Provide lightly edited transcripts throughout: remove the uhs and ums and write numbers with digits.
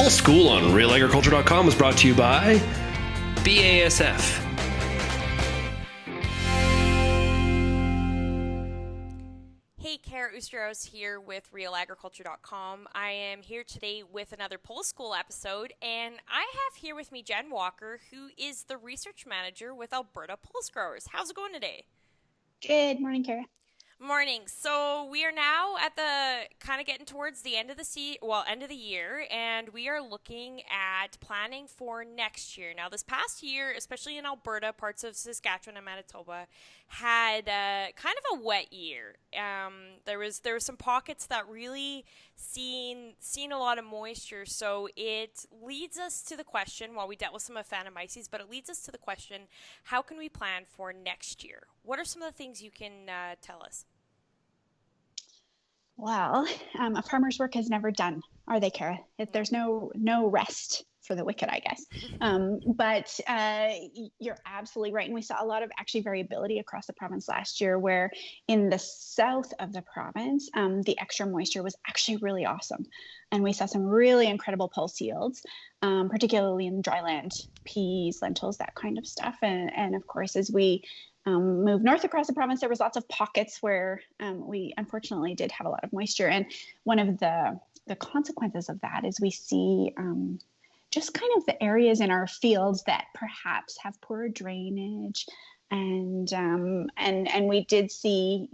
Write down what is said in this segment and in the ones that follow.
Pulse School on RealAgriculture.com is brought to you by BASF. Hey, Kara Oosteros here with RealAgriculture.com. I am here today with another Pulse School episode, and I have here with me Jenn Walker, who is the research manager with Alberta Pulse Growers. How's it going today? Good morning, Kara. Morning. So we are now at the kind of getting towards the end of the end of the year, and we are looking at planning for next year. Now, this past year, especially in Alberta, parts of Saskatchewan and Manitoba, had kind of a wet year. There were some pockets that really seen a lot of moisture. So it leads us to the question. While we dealt with some aphanomyces, but it leads us to the question: how can we plan for next year? What are some of the things you can tell us? Well, a farmer's work is never done, are they, Kara? There's no rest for the wicked, I guess. But you're absolutely right. And we saw a lot of actually variability across the province last year, where in the south of the province, the extra moisture was actually really awesome. And we saw some really incredible pulse yields, particularly in dryland, peas, lentils, that kind of stuff. And of course, as we moved north across the province, there was lots of pockets where we unfortunately did have a lot of moisture. And one of the consequences of that is we see just kind of the areas in our fields that perhaps have poor drainage, and we did see,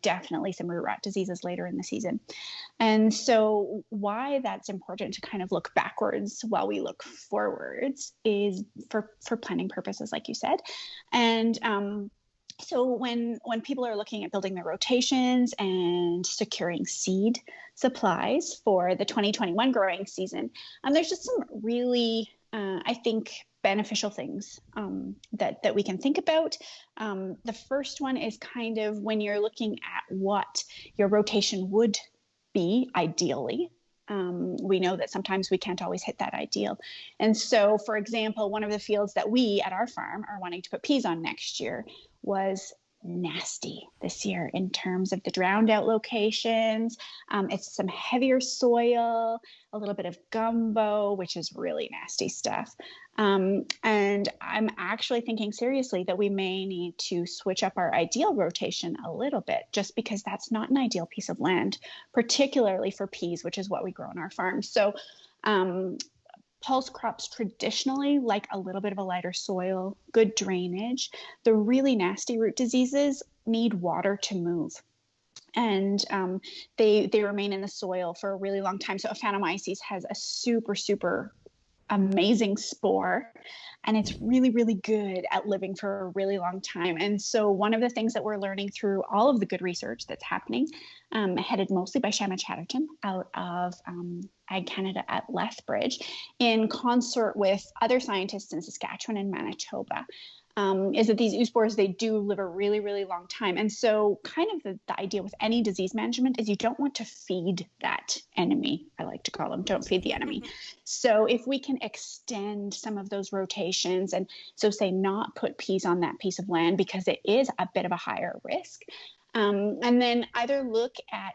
definitely some root rot diseases later in the season. And so why that's important to kind of look backwards while we look forwards is for planning purposes, like you said. And so when people are looking at building their rotations and securing seed supplies for the 2021 growing season, there's just some really, I think, beneficial things that we can think about. The first one is kind of when you're looking at what your rotation would be ideally. We know that sometimes we can't always hit that ideal. And so, for example, one of the fields that we at our farm are wanting to put peas on next year was nasty this year in terms of the drowned out locations. It's some heavier soil, a little bit of gumbo, which is really nasty stuff. And I'm actually thinking seriously that we may need to switch up our ideal rotation a little bit, just because that's not an ideal piece of land, particularly for peas, which is what we grow on our farm. So pulse crops traditionally like a little bit of a lighter soil, good drainage. The really nasty root diseases need water to move. And they remain in the soil for a really long time. So aphanomyces has a super amazing spore, and it's really, really good at living for a really long time. And so one of the things that we're learning through all of the good research that's happening, headed mostly by Shanna Chatterton out of Ag Canada at Lethbridge, in consort with other scientists in Saskatchewan and Manitoba, is that these oospores, they do live a really, really long time. And so kind of the idea with any disease management is you don't want to feed that enemy. I like to call them, don't feed the enemy. So if we can extend some of those rotations, and so say not put peas on that piece of land because it is a bit of a higher risk, and then either look at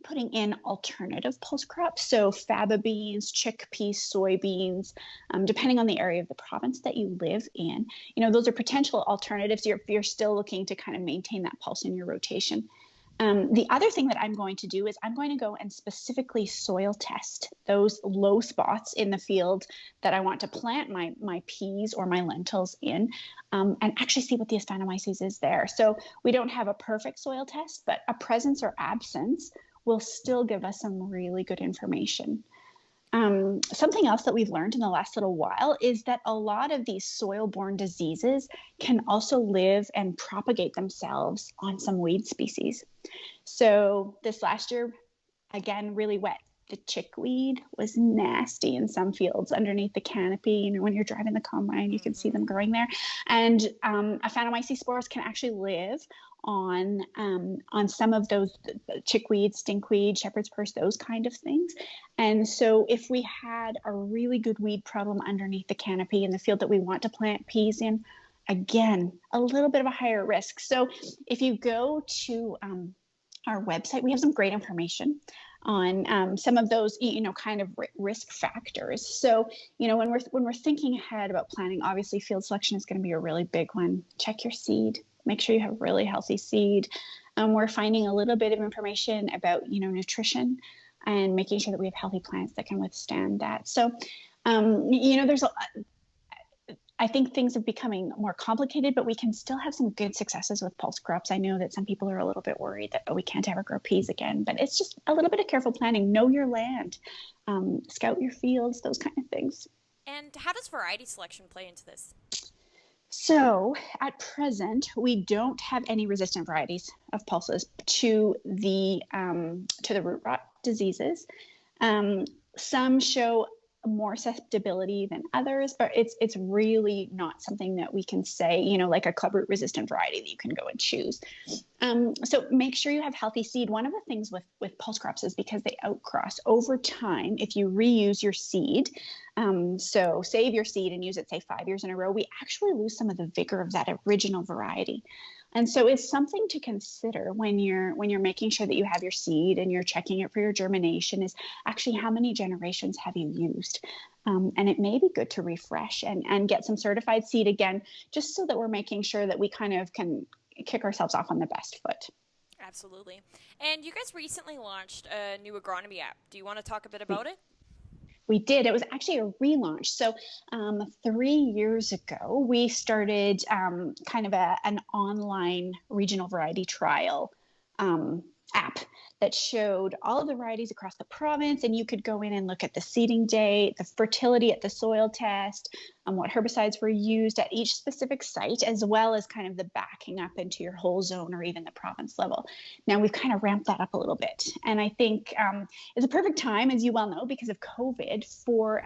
putting in alternative pulse crops, so faba beans, chickpeas, soybeans, depending on the area of the province that you live in. Those are potential alternatives. You're still looking to kind of maintain that pulse in your rotation. The other thing that I'm going to do is I'm going to go and specifically soil test those low spots in the field that I want to plant my peas or my lentils in, and actually see what the aphanomyces is there. So we don't have a perfect soil test, but a presence or absence will still give us some really good information. Something else that we've learned in the last little while is that a lot of these soil-borne diseases can also live and propagate themselves on some weed species. So this last year, again, really wet. The chickweed was nasty in some fields underneath the canopy. When you're driving the combine, you can see them growing there. And aphanomyces spores can actually live on some of those chickweed, stinkweed, shepherd's purse, those kind of things. And so if we had a really good weed problem underneath the canopy in the field that we want to plant peas in, again, a little bit of a higher risk. So if you go to our website, we have some great information some of those, kind of risk factors. So, when we're thinking ahead about planting, obviously field selection is going to be a really big one. Check your seed. Make sure you have really healthy seed. We're finding a little bit of information about, nutrition and making sure that we have healthy plants that can withstand that. So, I think things are becoming more complicated, but we can still have some good successes with pulse crops. I know that some people are a little bit worried that, we can't ever grow peas again, but it's just a little bit of careful planning. Know your land, scout your fields, those kind of things. And how does variety selection play into this? So at present, we don't have any resistant varieties of pulses to the root rot diseases. Some show more susceptibility than others, but it's really not something that we can say, like a clubroot resistant variety that you can go and choose. So make sure you have healthy seed. One of the things with pulse crops is because they outcross over time. If you reuse your seed, so save your seed and use it, say 5 years in a row, we actually lose some of the vigor of that original variety. And so it's something to consider when you're making sure that you have your seed and you're checking it for your germination, is actually how many generations have you used? And it may be good to refresh and get some certified seed again, just so that we're making sure that we kind of can kick ourselves off on the best foot. Absolutely. And you guys recently launched a new agronomy app. Do you want to talk a bit about it? We did. It was actually a relaunch. So 3 years ago, we started kind of an online regional variety trial app that showed all of the varieties across the province, and you could go in and look at the seeding date, the fertility at the soil test, what herbicides were used at each specific site, as well as kind of the backing up into your whole zone or even the province level. Now we've kind of ramped that up a little bit, and I think it's a perfect time, as you well know, because of COVID, for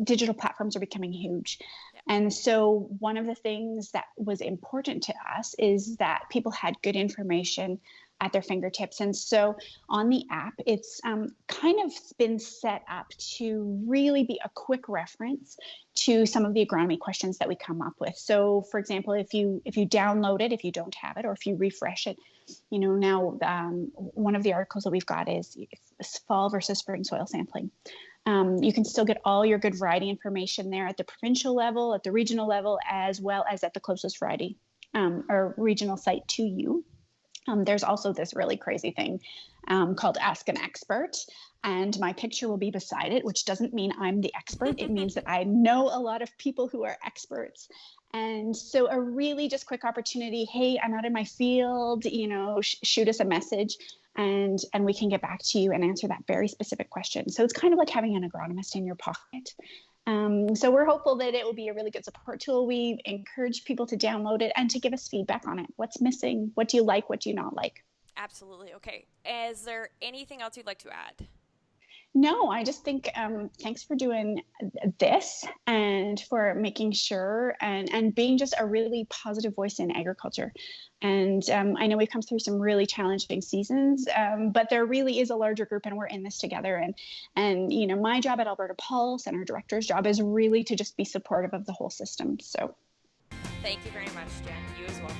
digital platforms are becoming huge. And so one of the things that was important to us is that people had good information at their fingertips. And so on the app, it's kind of been set up to really be a quick reference to some of the agronomy questions that we come up with. So for example, if you download it, if you don't have it, or if you refresh it, now one of the articles that we've got is fall versus spring soil sampling. You can still get all your good variety information there at the provincial level, at the regional level, as well as at the closest variety or regional site to you. There's also this really crazy thing called Ask an Expert, and my picture will be beside it, which doesn't mean I'm the expert. It means that I know a lot of people who are experts. And so a really just quick opportunity, hey, I'm out in my field, shoot us a message and we can get back to you and answer that very specific question. So it's kind of like having an agronomist in your pocket. So we're hopeful that it will be a really good support tool. We encourage people to download it and to give us feedback on it. What's missing? What do you like? What do you not like? Absolutely. Okay. Is there anything else you'd like to add? No, I just think thanks for doing this and for making sure and being just a really positive voice in agriculture. And I know we've come through some really challenging seasons, but there really is a larger group and we're in this together. And my job at Alberta Pulse and our director's job is really to just be supportive of the whole system. So thank you very much, Jen. You as well.